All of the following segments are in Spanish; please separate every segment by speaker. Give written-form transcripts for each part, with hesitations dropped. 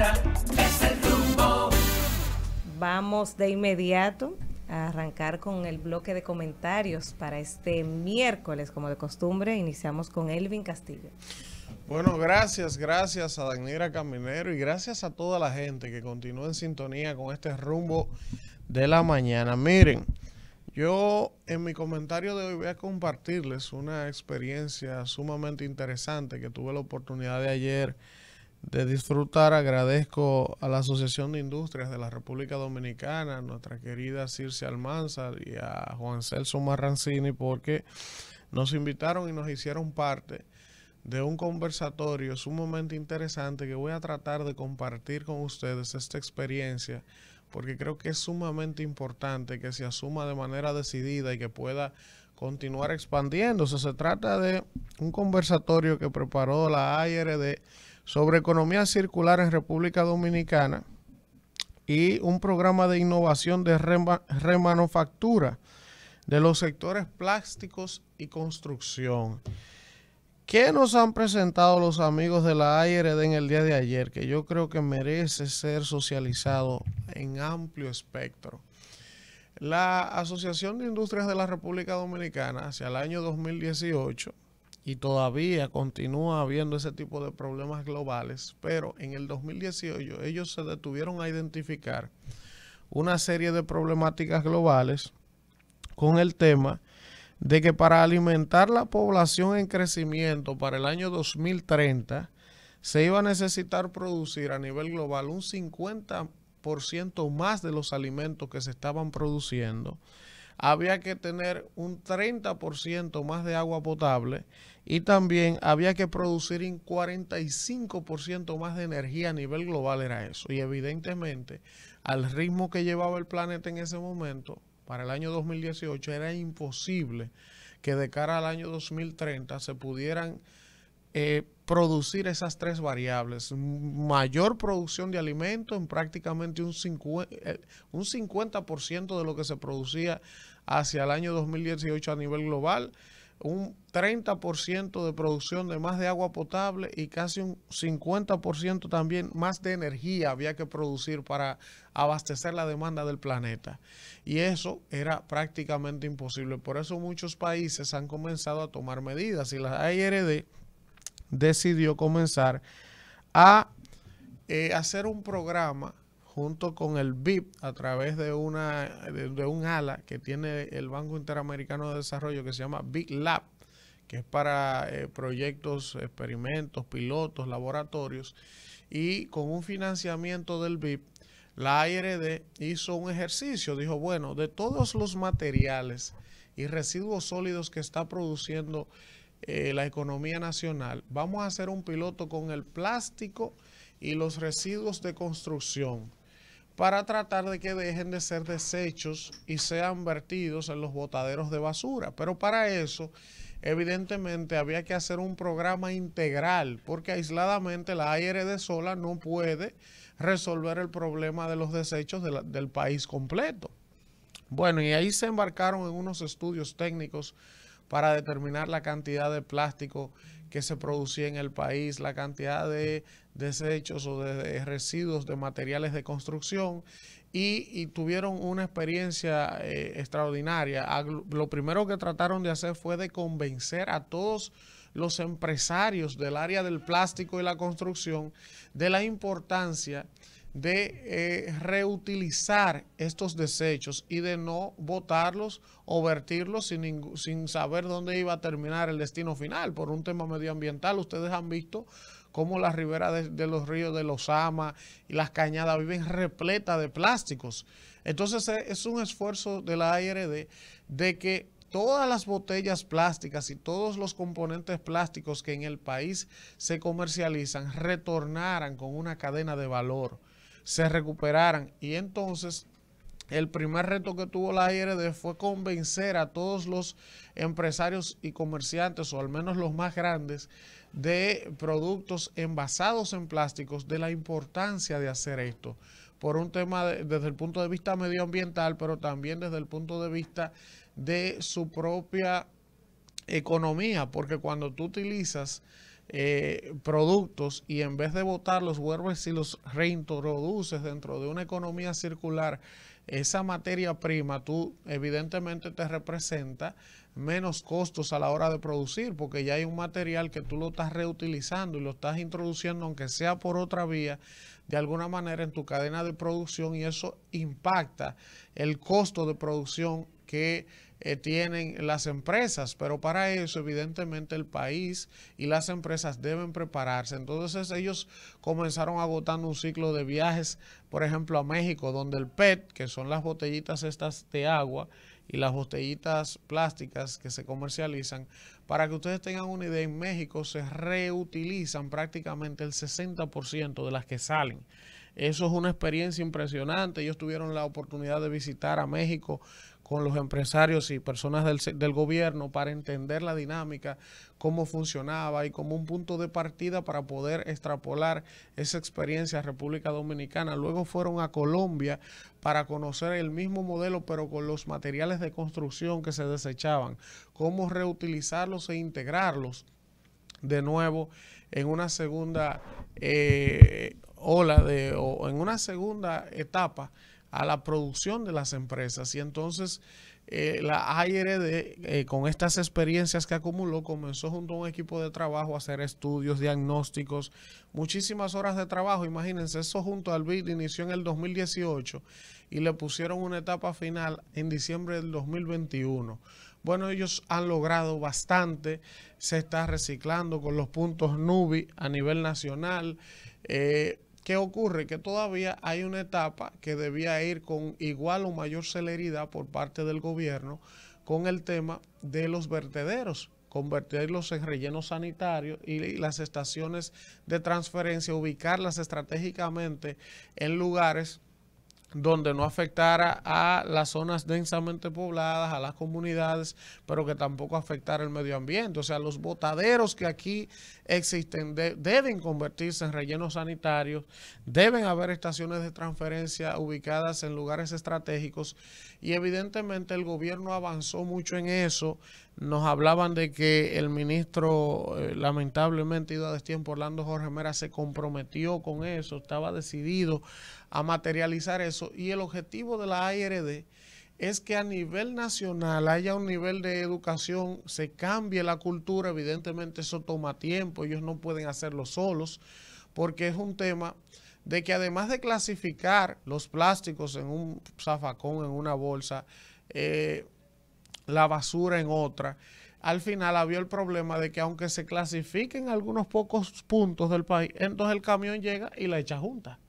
Speaker 1: Ahora es el rumbo.
Speaker 2: Vamos de inmediato a arrancar con el bloque de comentarios para este miércoles. Como de costumbre, iniciamos con Elvin Castillo.
Speaker 3: Bueno, gracias a Danira Caminero y gracias a toda la gente que continúa en sintonía con este rumbo de la mañana. Miren, yo en mi comentario de hoy voy a compartirles una experiencia sumamente interesante que tuve la oportunidad de ayer de disfrutar. Agradezco a la Asociación de Industrias de la República Dominicana, a nuestra querida Circe Almanzar y a Juan Celso Marrancini, porque nos invitaron y nos hicieron parte de un conversatorio sumamente interesante que voy a tratar de compartir con ustedes esta experiencia, porque creo que es sumamente importante que se asuma de manera decidida y que pueda continuar expandiéndose. Se trata de un conversatorio que preparó la ARD sobre economía circular en República Dominicana y un programa de innovación de remanufactura de los sectores plásticos y construcción. ¿Qué nos han presentado los amigos de la ARD en el día de ayer? Que yo creo que merece ser socializado en amplio espectro. La Asociación de Industrias de la República Dominicana hacia el año 2018, y todavía continúa habiendo ese tipo de problemas globales, pero en el 2018 ellos se detuvieron a identificar una serie de problemáticas globales con el tema de que para alimentar la población en crecimiento para el año 2030 se iba a necesitar producir a nivel global un 50% más de los alimentos que se estaban produciendo. Había que tener un 30% más de agua potable y también había que producir un 45% más de energía a nivel global, era eso. Y evidentemente, al ritmo que llevaba el planeta en ese momento, para el año 2018 era imposible que de cara al año 2030 se pudieran producir esas tres variables: mayor producción de alimentos en prácticamente un 50% de lo que se producía hacia el año 2018 a nivel global, un 30% de producción de más de agua potable y casi un 50% también más de energía había que producir para abastecer la demanda del planeta. Y eso era prácticamente imposible. Por eso muchos países han comenzado a tomar medidas y la ARD decidió comenzar a hacer un programa junto con el BIP a través de un ala que tiene el Banco Interamericano de Desarrollo, que se llama Big Lab, que es para proyectos, experimentos, pilotos, laboratorios, y con un financiamiento del BIP, la ARD hizo un ejercicio. Dijo, bueno, de todos los materiales y residuos sólidos que está produciendo la economía nacional, vamos a hacer un piloto con el plástico y los residuos de construcción, para tratar de que dejen de ser desechos y sean vertidos en los botaderos de basura. Pero para eso, evidentemente, había que hacer un programa integral, porque aisladamente la ARD sola no puede resolver el problema de los desechos del país completo. Bueno, y ahí se embarcaron en unos estudios técnicos para determinar la cantidad de plástico que se producía en el país, la cantidad de desechos o de residuos de materiales de construcción, y tuvieron una experiencia extraordinaria. Lo primero que trataron de hacer fue de convencer a todos los empresarios del área del plástico y la construcción de la importancia de reutilizar estos desechos y de no botarlos o vertirlos sin saber dónde iba a terminar el destino final. Por un tema medioambiental, ustedes han visto cómo las riberas de los ríos de los Ama y las cañadas viven repletas de plásticos. Entonces es un esfuerzo de la ARD de que todas las botellas plásticas y todos los componentes plásticos que en el país se comercializan retornaran con una cadena de valor, se recuperaran. Y entonces el primer reto que tuvo la ARD fue convencer a todos los empresarios y comerciantes, o al menos los más grandes, de productos envasados en plásticos, de la importancia de hacer esto, por un tema desde el punto de vista medioambiental, pero también desde el punto de vista de su propia economía, porque cuando tú utilizas productos y en vez de botarlos vuelves y los reintroduces dentro de una economía circular, esa materia prima tú evidentemente te representa menos costos a la hora de producir, porque ya hay un material que tú lo estás reutilizando y lo estás introduciendo, aunque sea por otra vía, de alguna manera en tu cadena de producción, y eso impacta el costo de producción que tienen las empresas, pero para eso evidentemente el país y las empresas deben prepararse. Entonces ellos comenzaron agotando un ciclo de viajes, por ejemplo a México, donde el PET, que son las botellitas estas de agua, y las botellitas plásticas que se comercializan, para que ustedes tengan una idea, en México se reutilizan prácticamente el 60% de las que salen. Eso es una experiencia impresionante. Ellos tuvieron la oportunidad de visitar a México con los empresarios y personas del gobierno para entender la dinámica, cómo funcionaba y como un punto de partida para poder extrapolar esa experiencia a República Dominicana. Luego fueron a Colombia para conocer el mismo modelo, pero con los materiales de construcción que se desechaban, cómo reutilizarlos e integrarlos de nuevo en una segunda o en una segunda etapa a la producción de las empresas. Y entonces la ARD, con estas experiencias que acumuló, comenzó junto a un equipo de trabajo a hacer estudios, diagnósticos, muchísimas horas de trabajo. Imagínense, eso junto al BID inició en el 2018 y le pusieron una etapa final en diciembre del 2021. Bueno, ellos han logrado bastante, se está reciclando con los puntos NUBI a nivel nacional. ¿Qué ocurre? Que todavía hay una etapa que debía ir con igual o mayor celeridad por parte del gobierno con el tema de los vertederos, convertirlos en rellenos sanitarios y las estaciones de transferencia, ubicarlas estratégicamente en lugares donde no afectara a las zonas densamente pobladas, a las comunidades, pero que tampoco afectara el medio ambiente. O sea, los botaderos que aquí existen deben convertirse en rellenos sanitarios, deben haber estaciones de transferencia ubicadas en lugares estratégicos, y evidentemente el gobierno avanzó mucho en eso. Nos hablaban de que el ministro, lamentablemente ido a destiempo, Orlando Jorge Mera, se comprometió con eso, estaba decidido a materializar eso, y el objetivo de la ARD es que a nivel nacional haya un nivel de educación, se cambie la cultura. Evidentemente eso toma tiempo, ellos no pueden hacerlo solos, porque es un tema de que además de clasificar los plásticos en un zafacón, en una bolsa, la basura en otra, al final había el problema de que aunque se clasifiquen algunos pocos puntos del país, entonces el camión llega y la echa junta.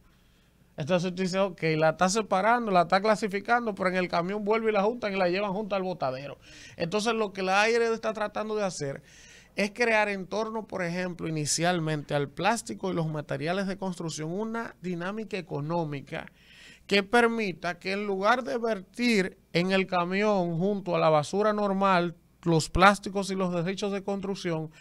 Speaker 3: Entonces tú dices, ok, la está separando, la está clasificando, pero en el camión vuelve y la juntan y la llevan junto al botadero. Entonces lo que la ARD está tratando de hacer es crear en torno, por ejemplo, inicialmente al plástico y los materiales de construcción, una dinámica económica que permita que en lugar de vertir en el camión junto a la basura normal, los plásticos y los desechos de construcción,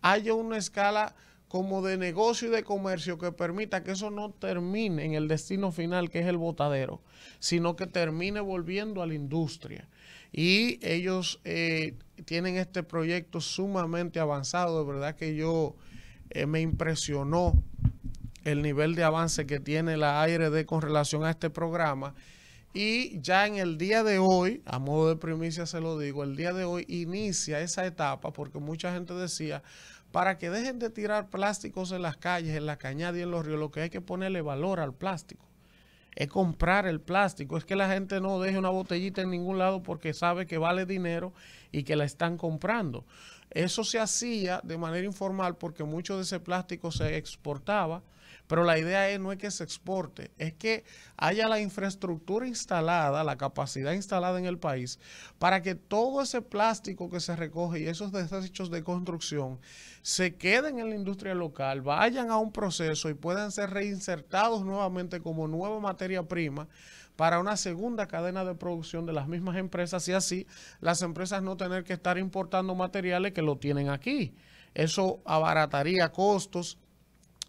Speaker 3: haya una escala como de negocio y de comercio que permita que eso no termine en el destino final, que es el botadero, sino que termine volviendo a la industria. Y ellos tienen este proyecto sumamente avanzado. De verdad que yo me impresionó el nivel de avance que tiene la ARD con relación a este programa. Y ya en el día de hoy, a modo de primicia se lo digo, el día de hoy inicia esa etapa, porque mucha gente decía, para que dejen de tirar plásticos en las calles, en la cañada y en los ríos, lo que hay que ponerle valor al plástico, es comprar el plástico. Es que la gente no deje una botellita en ningún lado porque sabe que vale dinero y que la están comprando. Eso se hacía de manera informal porque mucho de ese plástico se exportaba, pero la idea no es que se exporte, es que haya la infraestructura instalada, la capacidad instalada en el país, para que todo ese plástico que se recoge y esos desechos de construcción se queden en la industria local, vayan a un proceso y puedan ser reinsertados nuevamente como nueva materia prima para una segunda cadena de producción de las mismas empresas, y así las empresas no tener que estar importando materiales que lo tienen aquí. Eso abarataría costos.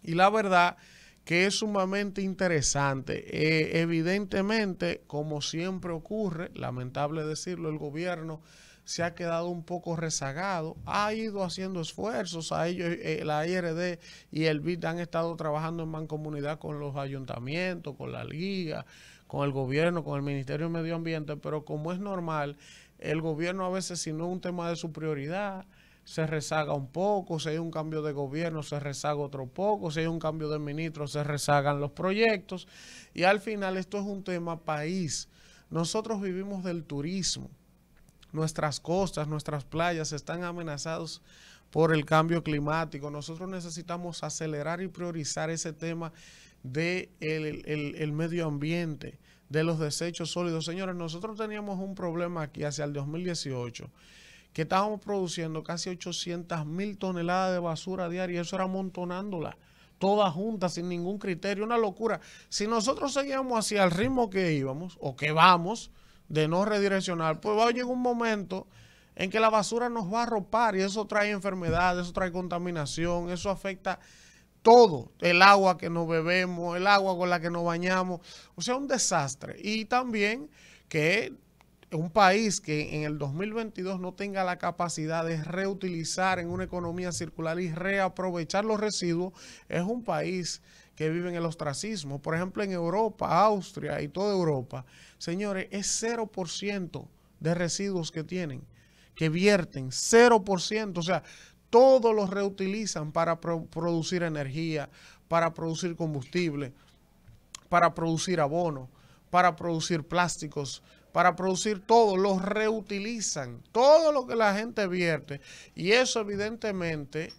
Speaker 3: Y la verdad que es sumamente interesante. Evidentemente, como siempre ocurre, lamentable decirlo, el gobierno se ha quedado un poco rezagado, ha ido haciendo esfuerzos, a ellos, la IRD y el BID han estado trabajando en mancomunidad con los ayuntamientos, con la liga, con el gobierno, con el Ministerio de Medio Ambiente, pero como es normal, el gobierno a veces, si no es un tema de su prioridad, se rezaga un poco, si hay un cambio de gobierno se rezaga otro poco, si hay un cambio de ministro se rezagan los proyectos y al final esto es un tema país. Nosotros vivimos del turismo, nuestras costas, nuestras playas están amenazadas por el cambio climático, nosotros necesitamos acelerar y priorizar ese tema de el medio ambiente, de los desechos sólidos. Señores, nosotros teníamos un problema aquí hacia el 2018, que estábamos produciendo casi 800,000 toneladas de basura diaria, y eso era amontonándola, todas juntas, sin ningún criterio, una locura. Si nosotros seguíamos hacia el ritmo que íbamos, o que vamos, de no redireccionar, pues va a llegar un momento en que la basura nos va a arropar, y eso trae enfermedades, eso trae contaminación, eso afecta todo, el agua que nos bebemos, el agua con la que nos bañamos, o sea, un desastre. Y también que un país que en el 2022 no tenga la capacidad de reutilizar en una economía circular y reaprovechar los residuos, es un país que vive en el ostracismo. Por ejemplo, en Europa, Austria y toda Europa, señores, es 0% de residuos que tienen, que vierten, 0%, o sea, todos los reutilizan para producir energía, para producir combustible, para producir abono, para producir plásticos, para producir todo, los reutilizan, todo lo que la gente vierte, y eso evidentemente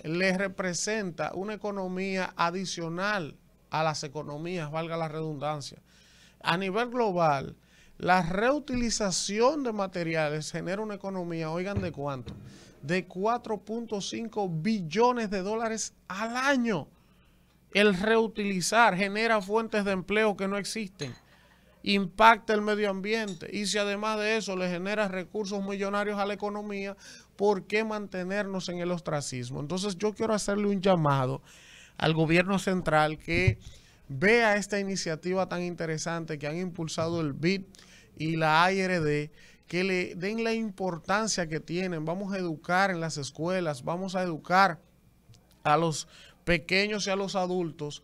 Speaker 3: les representa una economía adicional a las economías, valga la redundancia. A nivel global, la reutilización de materiales genera una economía, oigan de cuánto, de 4.5 billones de dólares al año. El reutilizar genera fuentes de empleo que no existen, impacta el medio ambiente, y si además de eso le genera recursos millonarios a la economía, ¿por qué mantenernos en el ostracismo? Entonces yo quiero hacerle un llamado al gobierno central que vea esta iniciativa tan interesante que han impulsado el BID y la IRD, que le den la importancia que tienen. Vamos a educar en las escuelas, vamos a educar a los pequeños y a los adultos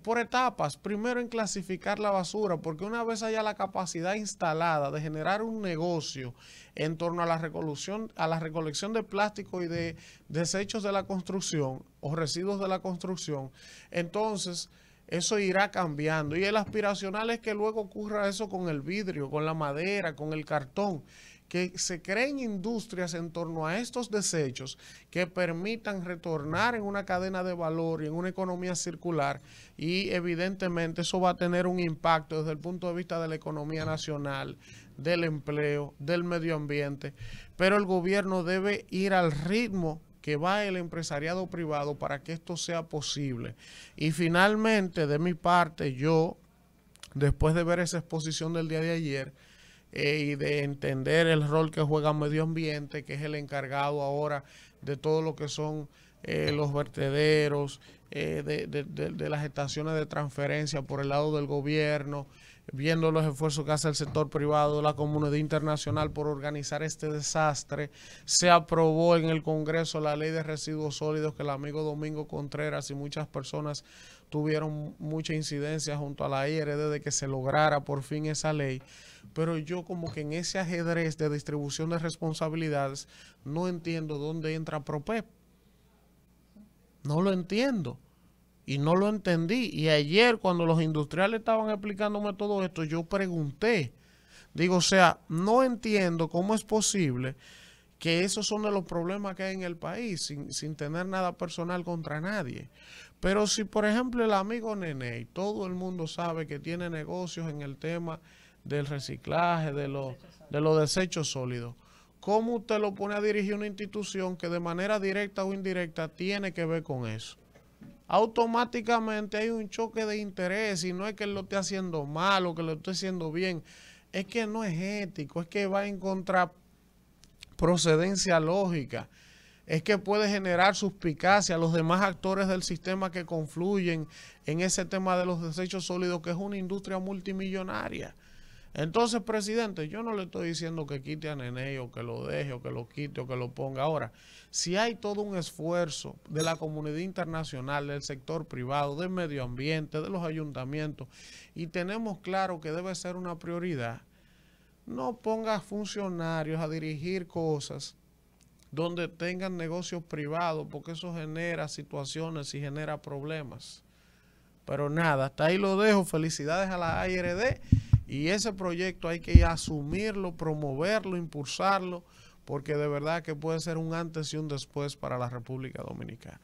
Speaker 3: por etapas. Primero en clasificar la basura, porque una vez haya la capacidad instalada de generar un negocio en torno a la recolección de plástico y de desechos de la construcción o residuos de la construcción, entonces eso irá cambiando. Y el aspiracional es que luego ocurra eso con el vidrio, con la madera, con el cartón, que se creen industrias en torno a estos desechos que permitan retornar en una cadena de valor y en una economía circular, y evidentemente eso va a tener un impacto desde el punto de vista de la economía nacional, del empleo, del medio ambiente, pero el gobierno debe ir al ritmo que va el empresariado privado para que esto sea posible. Y finalmente, de mi parte, yo, después de ver esa exposición del día de ayer, y de entender el rol que juega medio ambiente, que es el encargado ahora de todo lo que son los vertederos, de las estaciones de transferencia por el lado del gobierno, viendo los esfuerzos que hace el sector privado, la comunidad internacional por organizar este desastre. Se aprobó en el Congreso la ley de residuos sólidos, que el amigo Domingo Contreras y muchas personas tuvieron mucha incidencia junto a la IRD de que se lograra por fin esa ley. Pero yo como que en ese ajedrez de distribución de responsabilidades no entiendo dónde entra PROPEP. No lo entiendo. Y no lo entendí. Y ayer cuando los industriales estaban explicándome todo esto, yo pregunté. Digo, o sea, no entiendo cómo es posible que esos son de los problemas que hay en el país, sin tener nada personal contra nadie. Pero si, por ejemplo, el amigo Nene, todo el mundo sabe que tiene negocios en el tema del reciclaje, de los desechos sólidos, ¿cómo usted lo pone a dirigir una institución que de manera directa o indirecta tiene que ver con eso? Automáticamente hay un choque de interés, y no es que él lo esté haciendo mal o que lo esté haciendo bien, es que no es ético, es que va en contraprocedencia lógica, es que puede generar suspicacia a los demás actores del sistema que confluyen en ese tema de los desechos sólidos, que es una industria multimillonaria. Entonces, presidente, yo no le estoy diciendo que quite a Nene o que lo deje o que lo quite o que lo ponga. Ahora, si hay todo un esfuerzo de la comunidad internacional, del sector privado, del medio ambiente, de los ayuntamientos, y tenemos claro que debe ser una prioridad, no ponga funcionarios a dirigir cosas donde tengan negocios privados, porque eso genera situaciones y genera problemas. Pero nada, hasta ahí lo dejo. Felicidades a la ARD. Y ese proyecto hay que asumirlo, promoverlo, impulsarlo, porque de verdad que puede ser un antes y un después para la República Dominicana.